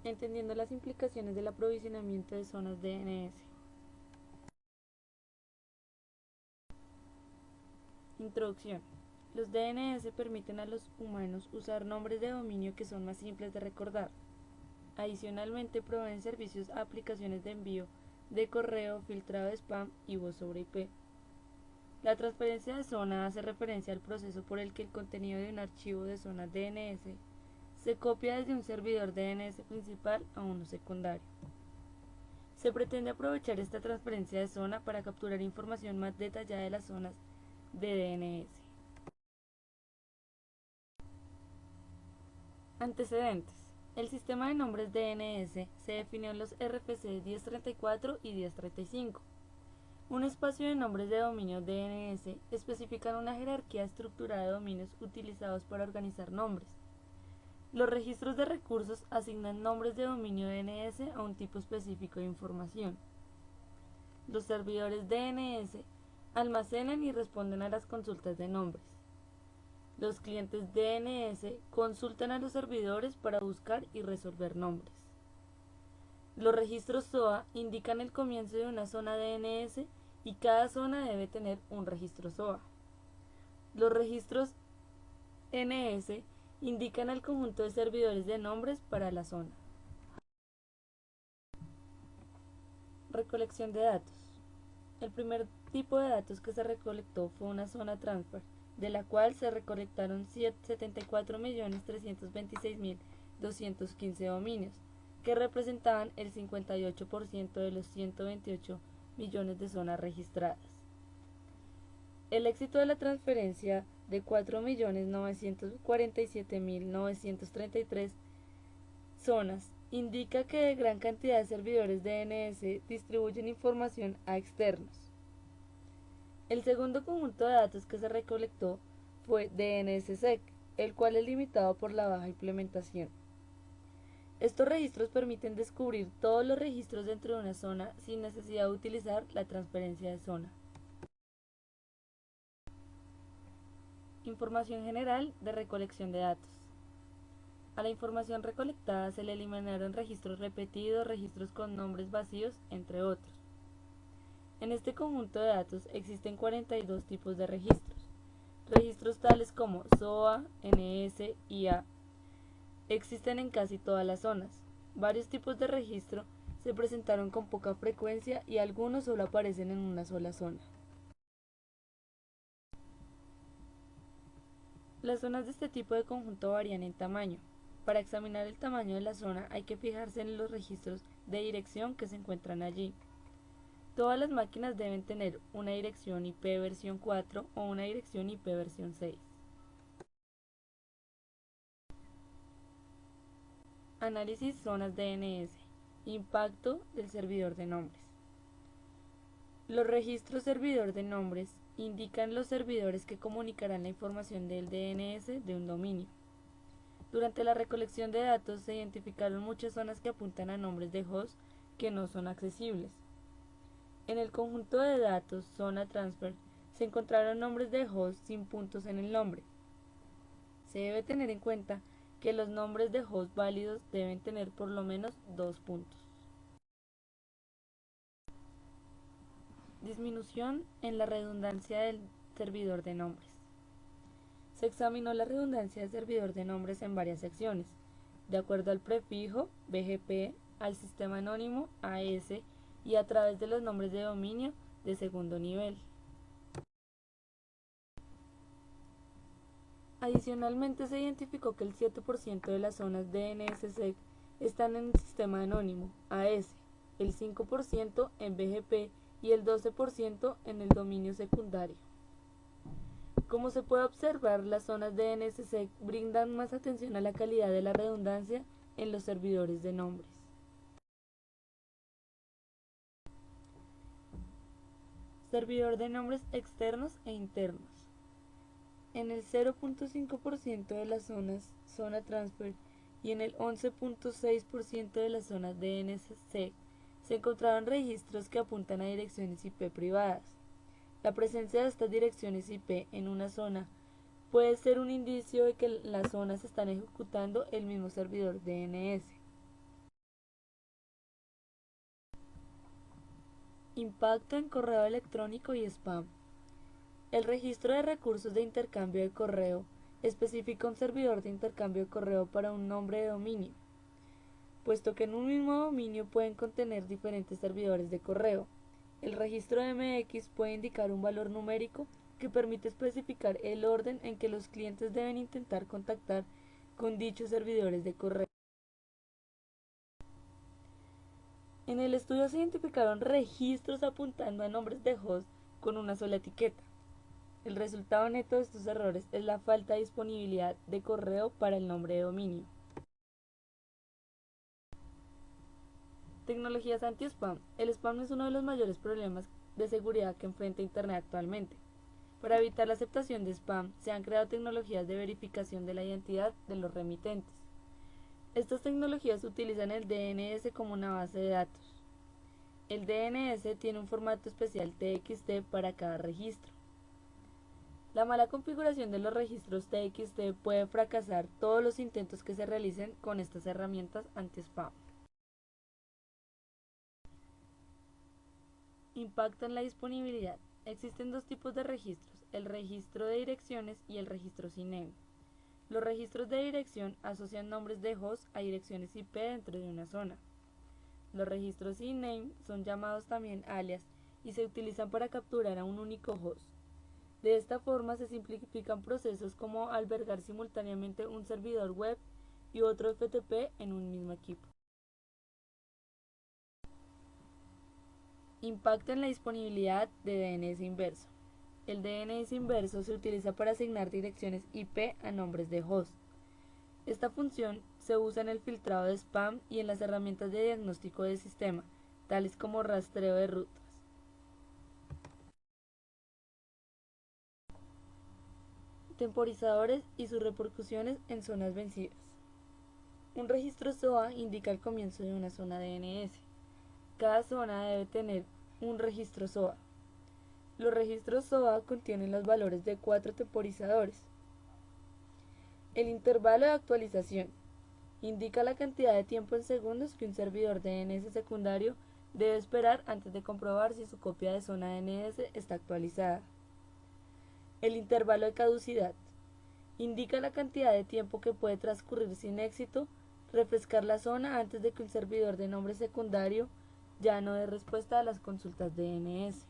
entendiendo las implicaciones del aprovisionamiento de zonas DNS. Introducción. Los DNS permiten a los humanos usar nombres de dominio que son más simples de recordar. Adicionalmente, proveen servicios a aplicaciones de envío de correo, filtrado de spam y voz sobre IP. La transferencia de zona hace referencia al proceso por el que el contenido de un archivo de zona DNS se copia desde un servidor DNS principal a uno secundario. Se pretende aprovechar esta transferencia de zona para capturar información más detallada de las zonas de DNS. Antecedentes. El sistema de nombres DNS se definió en los RFC 1034 y 1035. Un espacio de nombres de dominio DNS especifica una jerarquía estructurada de dominios utilizados para organizar nombres. Los registros de recursos asignan nombres de dominio DNS a un tipo específico de información. Los servidores DNS almacenan y responden a las consultas de nombres. Los clientes DNS consultan a los servidores para buscar y resolver nombres. Los registros SOA indican el comienzo de una zona DNS y cada zona debe tener un registro SOA. Los registros NS indican el conjunto de servidores de nombres para la zona. Recolección de datos. El primer tipo de datos que se recolectó fue una zona transfer, de la cual se recolectaron 74.326.215 dominios, que representaban el 58% de los 128 millones de zonas registradas. El éxito de la transferencia de 4.947.933 zonas indica que gran cantidad de servidores DNS distribuyen información a externos. El segundo conjunto de datos que se recolectó fue DNSSEC, el cual es limitado por la baja implementación. Estos registros permiten descubrir todos los registros dentro de una zona sin necesidad de utilizar la transferencia de zona. Información general de recolección de datos. A la información recolectada se le eliminaron registros repetidos, registros con nombres vacíos, entre otros. En este conjunto de datos existen 42 tipos de registros. Registros tales como SOA, NS y A existen en casi todas las zonas. Varios tipos de registro se presentaron con poca frecuencia y algunos solo aparecen en una sola zona. Las zonas de este tipo de conjunto varían en tamaño. Para examinar el tamaño de la zona hay que fijarse en los registros de dirección que se encuentran allí. Todas las máquinas deben tener una dirección IP versión 4 o una dirección IP versión 6. Análisis zonas DNS. Impacto del servidor de nombres. Los registros servidor de nombres indican los servidores que comunicarán la información del DNS de un dominio. Durante la recolección de datos se identificaron muchas zonas que apuntan a nombres de host que no son accesibles. En el conjunto de datos zona transfer se encontraron nombres de host sin puntos en el nombre. Se debe tener en cuenta que los nombres de host válidos deben tener por lo menos 2 puntos. Disminución en la redundancia del servidor de nombres. Se examinó la redundancia del servidor de nombres en varias secciones, de acuerdo al prefijo BGP, al sistema anónimo AS y a través de los nombres de dominio de segundo nivel. Adicionalmente, se identificó que el 7% de las zonas DNSSEC están en el sistema anónimo AS, el 5% en BGP y el 12% en el dominio secundario. Como se puede observar, las zonas DNSSEC brindan más atención a la calidad de la redundancia en los servidores de nombres. Servidor de nombres externos e internos. En el 0.5% de las zonas zona transfer y en el 11.6% de las zonas DNSSEC se encontraron registros que apuntan a direcciones IP privadas. La presencia de estas direcciones IP en una zona puede ser un indicio de que las zonas están ejecutando el mismo servidor DNS. Impacto en correo electrónico y spam. El registro de recursos de intercambio de correo especifica un servidor de intercambio de correo para un nombre de dominio, puesto que en un mismo dominio pueden contener diferentes servidores de correo. El registro de MX puede indicar un valor numérico que permite especificar el orden en que los clientes deben intentar contactar con dichos servidores de correo. En el estudio se identificaron registros apuntando a nombres de host con una sola etiqueta. El resultado neto de estos errores es la falta de disponibilidad de correo para el nombre de dominio. Tecnologías anti-spam. El spam es uno de los mayores problemas de seguridad que enfrenta Internet actualmente. Para evitar la aceptación de spam, se han creado tecnologías de verificación de la identidad de los remitentes. Estas tecnologías utilizan el DNS como una base de datos. El DNS tiene un formato especial TXT para cada registro. La mala configuración de los registros TXT puede fracasar todos los intentos que se realicen con estas herramientas anti-spam. Impacto en la disponibilidad. Existen dos tipos de registros, el registro de direcciones y el registro CNAME. Los registros de dirección asocian nombres de host a direcciones IP dentro de una zona. Los registros CNAME son llamados también alias y se utilizan para capturar a un único host. De esta forma se simplifican procesos como albergar simultáneamente un servidor web y otro FTP en un mismo equipo. Impacto en la disponibilidad de DNS inverso. El DNS inverso se utiliza para asignar direcciones IP a nombres de host. Esta función se usa en el filtrado de spam y en las herramientas de diagnóstico de sistema, tales como rastreo de rutas. Temporizadores y sus repercusiones en zonas vencidas. Un registro SOA indica el comienzo de una zona DNS. Cada zona debe tener un registro SOA. Los registros SOA contienen los valores de 4 temporizadores. El intervalo de actualización indica la cantidad de tiempo en segundos que un servidor DNS secundario debe esperar antes de comprobar si su copia de zona DNS está actualizada. El intervalo de caducidad indica la cantidad de tiempo que puede transcurrir sin éxito refrescar la zona antes de que un servidor de nombre secundario ya no dé respuesta a las consultas DNS.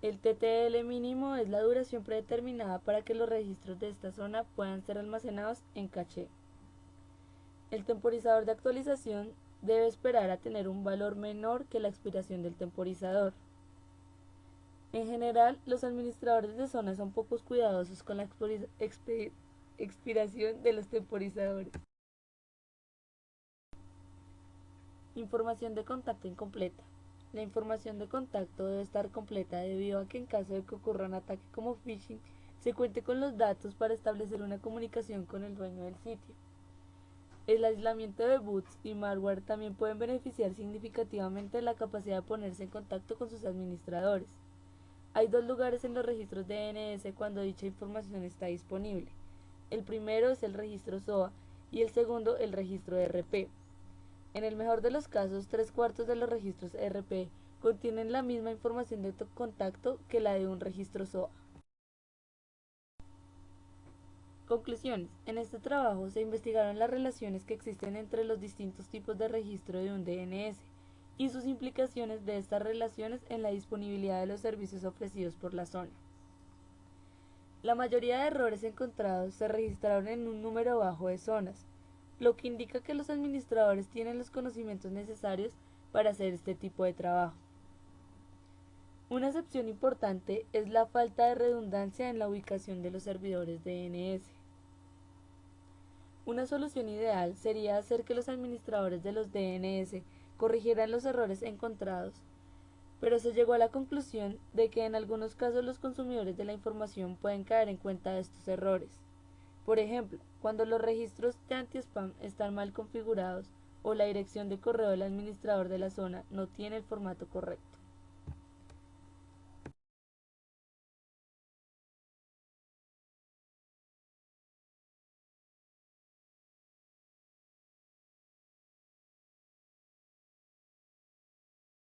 El TTL mínimo es la duración predeterminada para que los registros de esta zona puedan ser almacenados en caché. El temporizador de actualización debe esperar a tener un valor menor que la expiración del temporizador. En general, los administradores de zonas son poco cuidadosos con la expiración de los temporizadores. Información de contacto incompleta. La información de contacto debe estar completa debido a que en caso de que ocurra un ataque como phishing, se cuente con los datos para establecer una comunicación con el dueño del sitio. El aislamiento de boots y malware también pueden beneficiar significativamente la capacidad de ponerse en contacto con sus administradores. Hay dos lugares en los registros de DNS cuando dicha información está disponible. El primero es el registro SOA y el segundo el registro RP. En el mejor de los casos, 3/4 de los registros RP contienen la misma información de contacto que la de un registro SOA. Conclusiones. En este trabajo se investigaron las relaciones que existen entre los distintos tipos de registro de un DNS y sus implicaciones de estas relaciones en la disponibilidad de los servicios ofrecidos por la zona. La mayoría de errores encontrados se registraron en un número bajo de zonas, lo que indica que los administradores tienen los conocimientos necesarios para hacer este tipo de trabajo. Una excepción importante es la falta de redundancia en la ubicación de los servidores DNS. Una solución ideal sería hacer que los administradores de los DNS corrigieran los errores encontrados, pero se llegó a la conclusión de que en algunos casos los consumidores de la información pueden caer en cuenta de estos errores. Por ejemplo, cuando los registros de anti-spam están mal configurados o la dirección de correo del administrador de la zona no tiene el formato correcto.